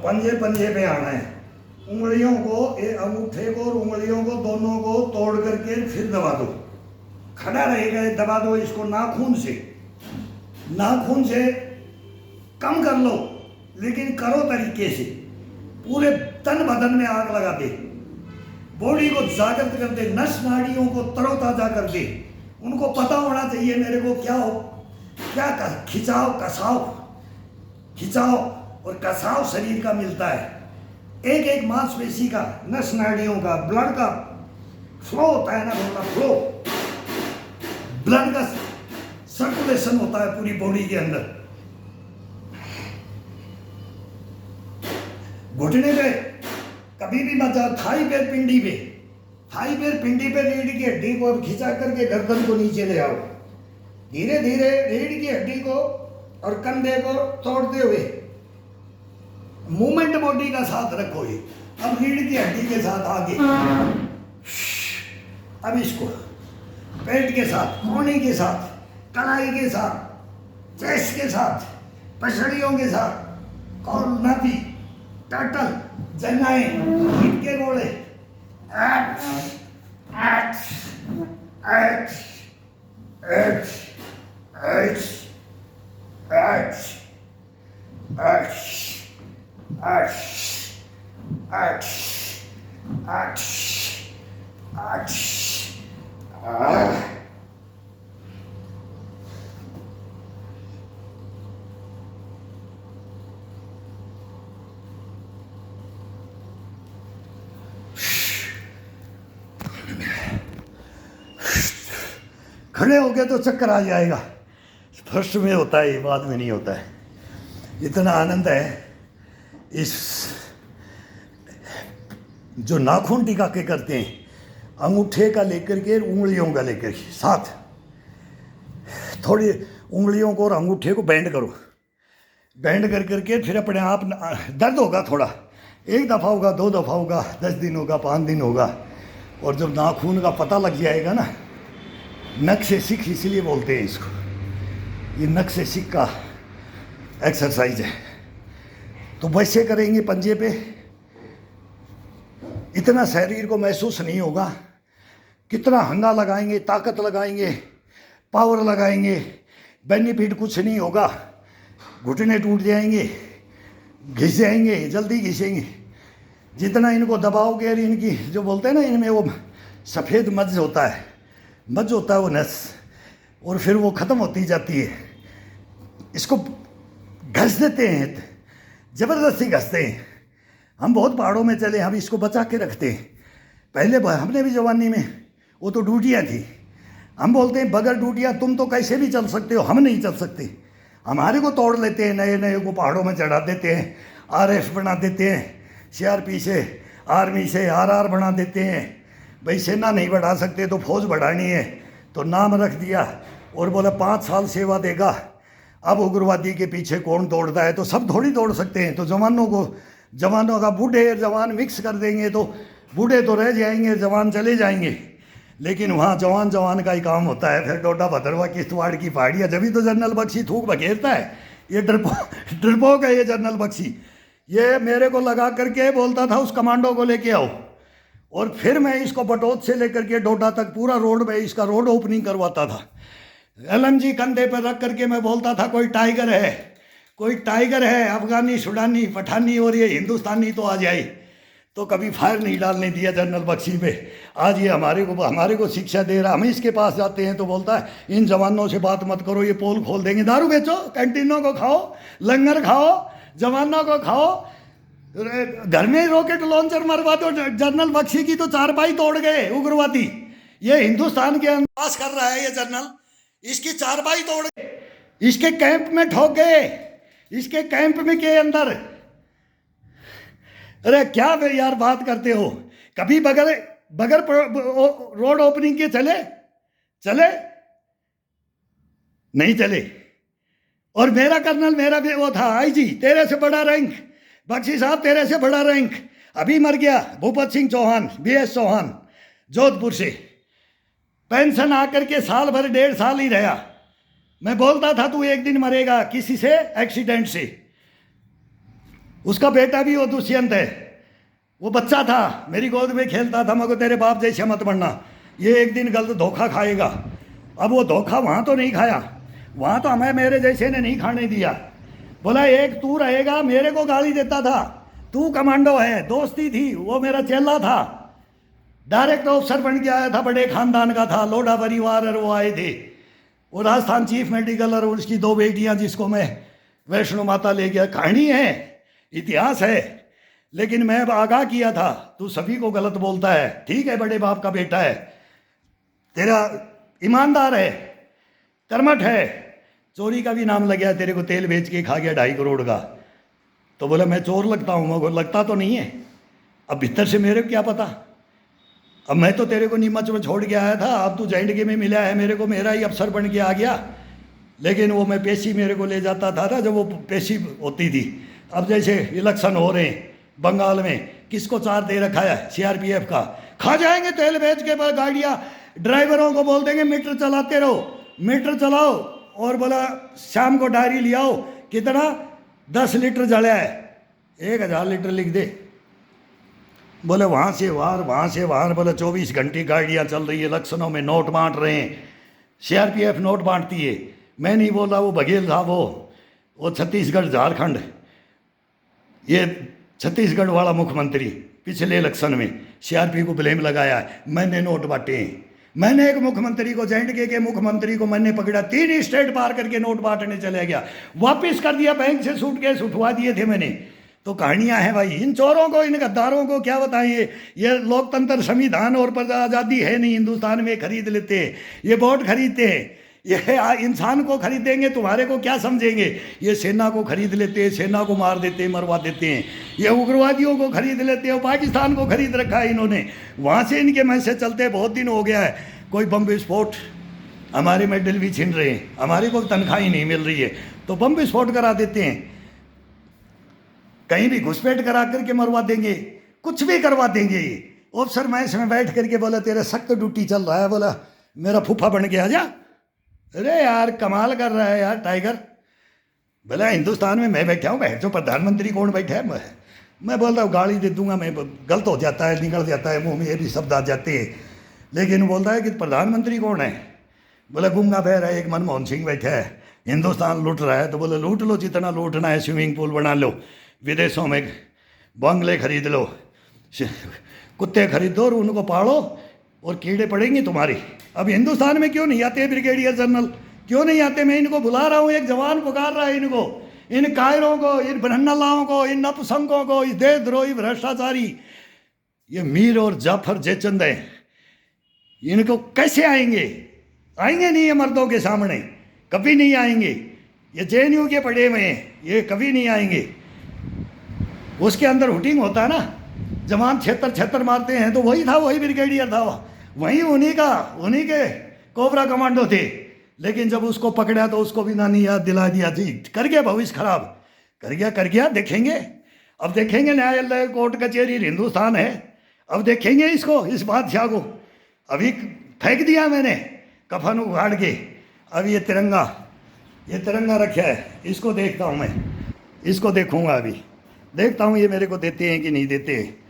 पंजे पंजे पे आना है। उंगलियों को, अंगूठे को और उंगलियों को दोनों को तोड़ करके फिर दबा दो। खड़ा रहेगा, दबा दो इसको नाखून से। नाखून से कम कर लो, लेकिन करो तरीके से। पूरे तन बदन में आग लगा दे, बॉडी को जागृत कर दे, नस नाड़ियों को तरोताजा कर दे। उनको पता होना चाहिए मेरे को क्या खिंचाव और कसाव शरीर का मिलता है। एक एक मांसपेशी का, नस नाड़ियों का, ब्लड का फ्लो होता है ना, फ्लो, ब्लड का सर्कुलेशन होता है पूरी बॉडी के अंदर। घुटने पे कभी भी मत जाओ, थाई पैर पिंडी पे रीढ़ की हड्डी को खिंचा करके गर्दन को नीचे ले आओ। धीरे धीरे रीढ़ की हड्डी को और कंधे को तोड़ते हुए मूवमेंट बॉडी का साथ रखो। ये अब रीढ़ की हड्डी के साथ आगे, अब इसको पेट के साथ, कोहनी के साथ, कलाई के साथ, चेस्ट के साथ, पसलियों के साथ, कॉल नाभि, टर्टल, जंघाएं, पीठ के गोले, खड़े हो गए तो चक्कर आ जाएगा। फर्स्ट में होता है, ये बाद में नहीं होता है। इतना आनंद है इस जो नाखून टिका के करते हैं, अंगूठे का लेकर के उंगलियों का लेकर के साथ, थोड़ी उंगलियों को और अंगूठे को बैंड करो। बैंड कर करके फिर अपने आप दर्द होगा थोड़ा, एक दफ़ा होगा, 2 दफ़ा होगा, 10 दिन होगा, 5 दिन होगा। और जब नाखून का पता लग जाएगा ना, नख से सीख इसलिए बोलते हैं इसको, ये नख से सीख का एक्सरसाइज है। तो वैसे करेंगे पंजे पे, इतना शरीर को महसूस नहीं होगा। कितना हंगा लगाएंगे, ताकत लगाएंगे, पावर लगाएंगे, बेनिफिट कुछ नहीं होगा। घुटने टूट जाएंगे, घिस जाएंगे, जल्दी घिसेंगे। जितना इनको दबाओगे, इनकी जो बोलते हैं ना, इनमें वो सफ़ेद मज्ज होता है वो नस, और फिर वो ख़त्म होती जाती है। इसको घस देते हैं, ज़बरदस्ती घसते हैं। हम बहुत पहाड़ों में चले, हम इसको बचा के रखते हैं। पहले हमने भी जवानी में, वो तो ड्यूटियाँ थी। हम बोलते हैं बगैर ड्यूटियाँ तुम तो कैसे भी चल सकते हो, हम नहीं चल सकते। हमारे को तोड़ लेते हैं, नए नए को पहाड़ों में चढ़ा देते हैं, RF बना देते हैं, CRP से, आर्मी से RR बना देते हैं। भाई सेना नहीं बढ़ा सकते तो फौज बढ़ानी है, तो नाम रख दिया और बोला 5 साल सेवा देगा। अब उग्रवादी के पीछे कौन दौड़ता है? तो सब थोड़ी दौड़ सकते हैं। तो जवानों का बूढ़े जवान मिक्स कर देंगे तो बूढ़े तो रह जाएंगे, जवान चले जाएंगे। लेकिन वहाँ जवान का ही काम होता है। फिर डोडा भद्रवा किश्तवाड़ की पहाड़ियाँ, जब भी तो जनरल बख्शी थूक बखेरता है। ये डरपोक है ये जनरल बख्शी। ये मेरे को लगा करके बोलता था उस कमांडो को लेके आओ, और फिर मैं इसको बटोत से लेकर के डोडा तक पूरा रोड में इसका रोड ओपनिंग करवाता था। LMG कंधे पर रख करके मैं बोलता था कोई टाइगर है, अफगानी, सुडानी, पठानी और ये हिंदुस्तानी तो आ जाए। तो कभी फायर नहीं डालने दिया जनरल बख्शी पे। आज ये हमारे को शिक्षा दे रहा। हम इसके पास जाते हैं तो बोलता है इन जवानों से बात मत करो, ये पोल खोल देंगे। दारू बेचो, कैंटीनों को खाओ, लंगर खाओ, जवानों को खाओ, घर में रॉकेट लॉन्चर मरवा दो। जनरल बख्शी की तो 4 पाई तोड़ गए उग्रवादी। ये हिंदुस्तान के अंदर पास कर रहा है ये जनरल, इसकी 4 पाई तोड़ गए, इसके कैंप में ठोक गए, इसके कैंप में के अंदर। अरे क्या यार बात करते हो? कभी बगैर रोड ओपनिंग के चले नहीं चले। और मेरा कर्नल, मेरा भी वो था IG, तेरे से बड़ा रैंक, बख्शी साहब तेरे से बड़ा रैंक। अभी मर गया भूपत सिंह चौहान, BS चौहान, जोधपुर से। पेंशन आकर के साल भर 1.5 साल ही रहा। मैं बोलता था तू एक दिन मरेगा किसी से एक्सीडेंट से। उसका बेटा भी वो दुष्यंत है, वो बच्चा था, मेरी गोद में खेलता था, मगर तेरे बाप जैसे मत बनना, ये एक दिन गलत धोखा खाएगा। अब वो धोखा वहाँ तो नहीं खाया, वहाँ तो हमें मेरे जैसे ने नहीं खाने दिया। बोला एक तू रहेगा, मेरे को गाली देता था, तू कमांडो है, दोस्ती थी, वो मेरा चेला था, डायरेक्ट ऑफिसर बन के आया था, बड़े खानदान का था, लोढ़ा परिवार और वो आए थे, वो राजस्थान चीफ मेडिकल और उसकी दो बेटियां जिसको मैं वैष्णो माता ले गया। कहानी है, इतिहास है, लेकिन मैं आगाह किया था, तू सभी को गलत बोलता है, ठीक है बड़े बाप का बेटा है, तेरा ईमानदार है, कर्मठ है, चोरी का भी नाम लग गया, तेरे को तेल बेच के खा गया 2.5 करोड़ का। तो बोला मैं चोर लगता हूँ, मगर लगता तो नहीं है, अब भीतर से मेरे को क्या पता, अब मैं तो तेरे को नीमच में छोड़ के आया था, अब तू JNK में मिला है मेरे को, मेरा ही अफसर बन के आ गया। लेकिन वो मैं पेशी मेरे को ले जाता था ना, जब वो पेशी होती थी। अब जैसे इलेक्शन हो रहे हैं बंगाल में, किसको चार दे रखा है, CRPF का, खा जाएंगे तेल बेच के बाद गाड़ियाँ, ड्राइवरों को बोल देंगे मीटर चलाते रहो, मीटर चलाओ, और बोला शाम को डायरी ले आओ, कितना 10 लीटर जला है, 1000 लीटर लिख दे। बोले वहाँ से वहाँ, बोले 24 घंटे गाड़ियाँ चल रही है, इलेक्शनों में नोट बांट रहे हैं, CRPF नोट बांटती है। मैं नहीं बोल रहा, वो बघेल था, वो छत्तीसगढ़ झारखंड, ये छत्तीसगढ़ वाला मुख्यमंत्री पिछले इलेक्शन में CRPF को ब्लेम लगाया है, मैंने नोट बांटे हैं। मैंने एक मुख्यमंत्री को, JNK के मुख्यमंत्री को मैंने पकड़ा, 3 स्टेट पार करके नोट बांटने चले गया, वापिस कर दिया, बैंक से सूटकेस उठवा दिए थे मैंने। तो कहानियां हैं भाई, इन चोरों को, इन गद्दारों को क्या बताएं, ये लोकतंत्र संविधान और पर आज़ादी है नहीं, हिंदुस्तान में खरीद लेते हैं, ये वोट खरीदते हैं, ये इंसान को खरीदेंगे, तुम्हारे को क्या समझेंगे, ये सेना को खरीद लेते हैं, सेना को मार देते हैं, मरवा देते हैं, ये उग्रवादियों को खरीद लेते हैं, पाकिस्तान को खरीद रखा है इन्होंने, वहाँ से इनके मैसेज चलते बहुत दिन हो गया है, कोई बम विस्फोट, हमारे मेडल भी छीन रहे हैं, हमारे को तनख्वाह ही नहीं मिल रही है, तो बम विस्फोट करा देते हैं, कहीं भी घुसपैठ करा करके मरवा देंगे, कुछ भी करवा देंगे। ऑफिसर मैं इसमें बैठ करके बोला तेरा सख्त ड्यूटी चल रहा है, बोला मेरा फूफा बन गया जा, अरे यार कमाल कर रहा है यार टाइगर, बोला हिंदुस्तान में मैं बैठा हूँ, बैठ जो प्रधानमंत्री कौन बैठा है, मैं बोल रहा हूँ गाली दे दूंगा मैं, गलत हो जाता है, निकल जाता है मुँह में, ये भी शब्द आ जाते हैं, लेकिन बोल रहा है कि प्रधानमंत्री कौन है, बोला गूंगा बहरा है, एक मनमोहन सिंह बैठा है, हिंदुस्तान लूट रहा है, तो बोले लूट लो जितना लूटना है, स्विमिंग पूल बना लो, विदेशों में बंगले खरीद लो, कुत्ते खरीदो और उनको पालो और कीड़े पड़ेंगे तुम्हारी। अब हिंदुस्तान में क्यों नहीं आते ब्रिगेडियर जनरल, क्यों नहीं आते, मैं इनको बुला रहा हूँ, एक जवान पुकार रहा है इनको, इन कायरों को, इन भ्रन्नलाओं को, इन नपुसंकों को, इस देशद्रोही भ्रष्टाचारी, ये मीर और जाफर जयचंद है, इनको कैसे आएंगे, आएंगे नहीं ये मर्दों के सामने, कभी नहीं आएंगे, ये JNU के पड़े हुए हैं, ये कभी नहीं आएंगे। उसके अंदर हुटिंग होता है ना, जवान 76 मारते हैं, तो वही था, वही ब्रिगेडियर था, वही उन्हीं के कोबरा कमांडो थे, लेकिन जब उसको पकड़ा तो उसको भी नानी याद दिला दिया, जी कर गया भविष्य खराब, कर गया, देखेंगे, अब देखेंगे, न्यायालय कोर्ट कचहरी हिंदुस्तान है, अब देखेंगे इसको, इस बादशाह को, अभी फेंक दिया मैंने कफन उखाड़ के, अब ये तिरंगा रखा है, इसको देखता हूँ मैं, इसको देखूंगा, अभी देखता हूँ ये मेरे को देते हैं कि नहीं देते हैं।